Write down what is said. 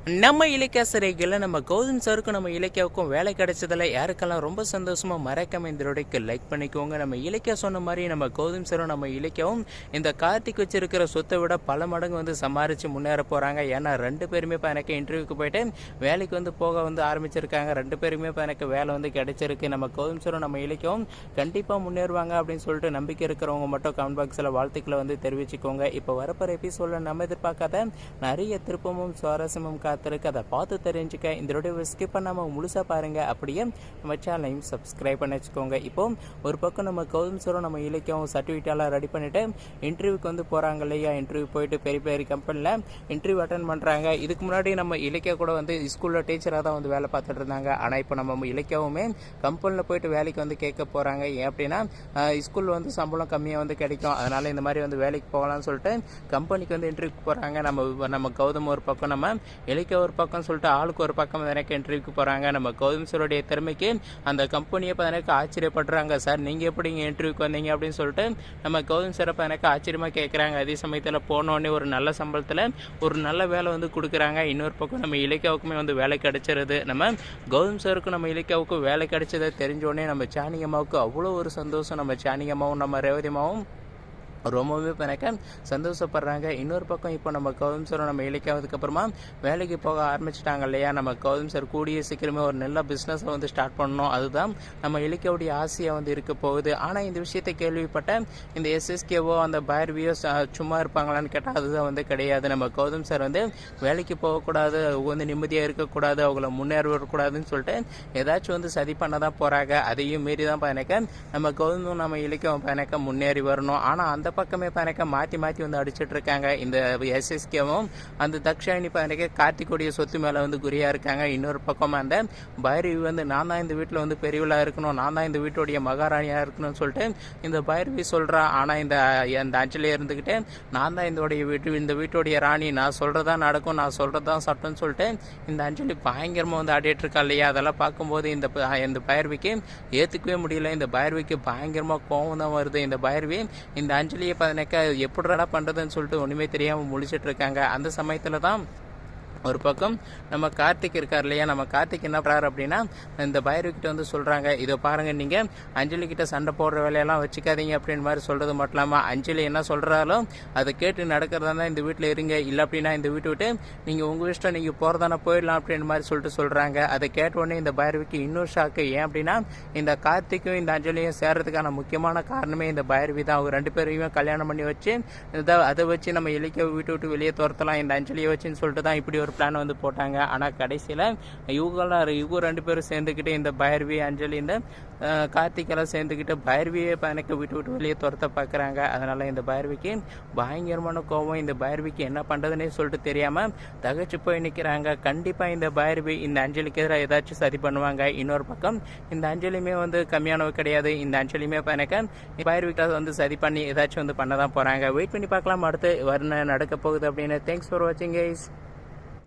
நம்ம இலக்கியாசிரியர்களில் நம்ம கௌதம் சாருக்கும் நம்ம இலக்கியாவுக்கும் வேலை கிடைச்சதில் யாருக்கெல்லாம் ரொம்ப சந்தோஷமாக மறக்காம இந்த வீடியோக்கு லைக் பண்ணிக்கோங்க. நம்ம இலக்கியா சொன்ன மாதிரி நம்ம கௌதம் சாரும் நம்ம இலக்கியாவும் இந்த கார்த்திக் வச்சிருக்கிற சொத்தை விட பல மடங்கு வந்து சமாளித்து முன்னேற போகிறாங்க. ஏன்னா ரெண்டு பேருமே இப்போ எனக்கு இன்டர்வியூக்கு போயிட்டு வேலைக்கு வந்து போக வந்து ஆரம்பிச்சிருக்காங்க. ரெண்டு பேருமே இப்போ எனக்கு வேலை வந்து கிடைச்சிருக்கு. நம்ம கௌதம் சாரும் நம்ம இலக்கியாவும் கண்டிப்பாக முன்னேறுவாங்க அப்படின்னு சொல்லிட்டு நம்பிக்கை இருக்கிறவங்க மட்டும் கமெண்ட் பாக்ஸில் வாழ்த்துக்களை வந்து தெரிவிச்சுக்கோங்க. இப்போ வரப்போகிற எபிசோடில் நம்ம எதிர்பார்க்காத நிறைய திருப்பமும் சுவாரஸ்யமும் காத்திருக்கு. அதை பார்த்து தெரிஞ்சுக்க இந்த வீடியோவை ஸ்கிப் பண்ணாமல் முழுசாக பாருங்கள். அப்படியே நம்ம சேனலையும் சப்ஸ்கிரைப் பண்ணி வச்சுக்கோங்க. இப்போ ஒரு பக்கம் நம்ம கௌதம் சாரும் நம்ம இலக்கியாவும் சர்டிஃபிகேட்டெல்லாம் ரெடி பண்ணிவிட்டு இன்டர்வியூக்கு வந்து போகிறாங்க இல்லையா. இன்டர்வியூ போயிட்டு பெரிய பெரிய கம்பெனியில் இன்டர்வியூ அட்டன் பண்ணுறாங்க. இதுக்கு முன்னாடி நம்ம இலக்கியா கூட வந்து ஸ்கூலில் டீச்சராக தான் வந்து வேலை பார்த்துட்டு இருந்தாங்க. ஆனால் இப்போ நம்ம இலக்கியாவுமே கம்பெனியில் போயிட்டு வேலைக்கு வந்து கேட்க போகிறாங்க. ஏன் அப்படின்னா ஸ்கூலில் வந்து சம்பளம் கம்மியாக வந்து கிடைக்கும். அதனால் இந்த மாதிரி வந்து வேலைக்கு போகலான்னு சொல்லிட்டு கம்பெனிக்கு வந்து இன்டர்வியூக்கு போகிறாங்க. நம்ம கௌதம் ஒரு பக்கம் நம்ம இலக்கிய ஒரு பக்கம் சொல்லிட்டு ஆளுக்கு ஒரு பக்கம் எனக்கு இன்டர்வியூக்கு போகிறாங்க. நம்ம கௌதம் சாருடைய திறமைக்கு அந்த கம்பெனியை எனக்கு ஆச்சரியப்படுறாங்க. சார் நீங்கள் எப்படி இங்கே இன்டர்வியூக்கு வந்தீங்க அப்படின்னு சொல்லிட்டு நம்ம கௌதம் சாரை எனக்கு ஆச்சரியமாக கேட்குறாங்க. அதே சமயத்தில் போனோடனே ஒரு நல்ல சம்பளத்தில் ஒரு நல்ல வேலை வந்து கொடுக்குறாங்க. இன்னொரு பக்கம் நம்ம இலக்கியாவுக்குமே வந்து வேலை கிடைச்சிருது. நம்ம கௌதம் சாருக்கும் நம்ம இலக்கியாவுக்கும் வேலை கிடைச்சதை தெரிஞ்சோடனே நம்ம சானி அம்மாவுக்கு அவ்வளோ ஒரு சந்தோஷம். நம்ம சானி அம்மாவும் நம்ம ரேவதி அம்மாவும் ரொம்பவே எனக்கு சந்தோஷப்படுறாங்க. இன்னொரு பக்கம் இப்போ நம்ம கௌதம் சார் நம்ம இலக்கியாவதுக்கப்புறமா வேலைக்கு போக ஆரம்பிச்சிட்டாங்க இல்லையா. நம்ம கௌதம் சார் கூடிய சீக்கிரமே ஒரு நல்ல பிஸ்னஸை வந்து ஸ்டார்ட் பண்ணணும். அதுதான் நம்ம இலக்கியாவுடைய ஆசையாக வந்து இருக்க போகுது. ஆனால் இந்த விஷயத்தை கேள்விப்பட்ட இந்த எஸ்எஸ்கேவோ அந்த பைரவியோ சும்மா இருப்பாங்களான்னு கேட்டால் அதுதான் வந்து கிடையாது. நம்ம கௌதம் சார் வந்து வேலைக்கு போகக்கூடாது, வந்து நிம்மதியாக இருக்கக்கூடாது, அவங்கள முன்னேற வரக்கூடாதுன்னு சொல்லிட்டு ஏதாச்சும் வந்து சதி பண்ண தான் போகிறாங்க. அதையும் மீறி தான் எனக்கு நம்ம கௌதமும் நம்ம இலக்கியம் எனக்கு முன்னேறி வரணும். ஆனால் அந்த பக்கமே எனக்கு மாற்றி வந்து அடிச்சுட்டு இருக்காங்க. இந்த எஸ்எஸ்கேவும் அந்த தக்ஷாயினி கார்த்திகோடைய சொத்து மேலே வந்து குறியாக இருக்காங்க. இன்னொரு பக்கம் அந்த பைரவி வந்து நான் தான் இந்த வீட்டில் வந்து பெரியவளாக இருக்கணும், நான் தான் இந்த வீட்டுடைய மகாராணியாக இருக்கணும்னு சொல்லிட்டு இந்த பைரவி சொல்கிறா. ஆனால் இந்த அஞ்சலியாக இருந்துக்கிட்டு நான் தான் இந்த வீட்டுடைய ராணி, நான் சொல்கிறதா நடக்கும், நான் சொல்கிறதான் சட்டம்னு சொல்லிட்டு இந்த அஞ்சலி பயங்கரமாக வந்து ஆடிட்டு இருக்கா இல்லையா. அதெல்லாம் பார்க்கும்போது இந்த பைரவிக்கு ஏற்றுக்கவே முடியல. இந்த பைரவிக்கு பயங்கரமாக கோவம் தான் வருது. இந்த பைரவி இந்த அஞ்சலியை எப்படிடா பண்ணுறதுன்னு சொல்லிட்டு ஒன்றுமே தெரியாமல் முழிச்சிட்டு இருக்காங்க. அந்த சமயத்தில் தான் ஒரு பக்கம் நம்ம கார்த்திக் இருக்கார் இல்லையா. நம்ம கார்த்திக் என்ன பண்ணுறாரு அப்படின்னா இந்த பைரவிக்கிட்ட வந்து சொல்கிறாங்க, இதை பாருங்கள், நீங்கள் அஞ்சலி கிட்ட சண்டை போடுற வேலையெல்லாம் வச்சுக்காதீங்க அப்படின்னு மாதிரி சொல்கிறது மட்டும் இல்லாமல் அஞ்சலி என்ன சொல்கிறாலும் அதை கேட்டு நடக்கிறதா தான் இந்த வீட்டில் இருங்க, இல்லை அப்படின்னா இந்த வீட்டை விட்டு நீங்கள் உங்கள் இஷ்டம் நீங்கள் போகிறதானே போயிடலாம் அப்படின்னு மாதிரி சொல்கிறாங்க. அதை கேட்டவுடனே இந்த பைரவிக்கு இன்னொரு ஷாக்கு. ஏன் அப்படின்னா இந்த கார்த்திக்கும் இந்த அஞ்சலியும் சேர்றதுக்கான முக்கியமான காரணமே இந்த பைரவி தான். அவங்க ரெண்டு பேரையுமே கல்யாணம் பண்ணி வச்சு அதை வச்சு நம்ம இலக்கிய வீட்டை விட்டு வெளியே துரத்தலாம் இந்த அஞ்சலியை வச்சுன்னு சொல்லிட்டு தான் இப்படி ஒரு பிளான் வந்து போட்டாங்க. ஆனால் கடைசியில் இவங்க ரெண்டு பேரும் சேர்ந்துக்கிட்டு இந்த பைரவி அஞ்சலி இந்த கார்த்திகெல்லாம் சேர்ந்துக்கிட்டு பைரவியை எனக்கு விட்டு வெளியே துரத்த பார்க்குறாங்க. அதனால் இந்த பைரவிக்கு பயங்கரமான கோபம். இந்த பைரவிக்கு என்ன பண்ணுறதுன்னே சொல்லிட்டு தெரியாமல் தகச்சு போய் நிற்கிறாங்க. கண்டிப்பாக இந்த பைரவி இந்த அஞ்சலிக்கு எதிராக ஏதாச்சும் சரி பண்ணுவாங்க. இன்னொரு பக்கம் இந்த அஞ்சலியுமே வந்து கம்மியானவ கிடையாது. இந்த அஞ்சலியுமே எனக்கு பைரவிக்காக வந்து சரி பண்ணி ஏதாச்சும் வந்து பண்ண தான் போகிறாங்க. வெயிட் பண்ணி பார்க்கலாம் அடுத்து நடக்க போகுது அப்படின்னு. தேங்க்ஸ் ஃபார் வாட்சிங் கைஸ்.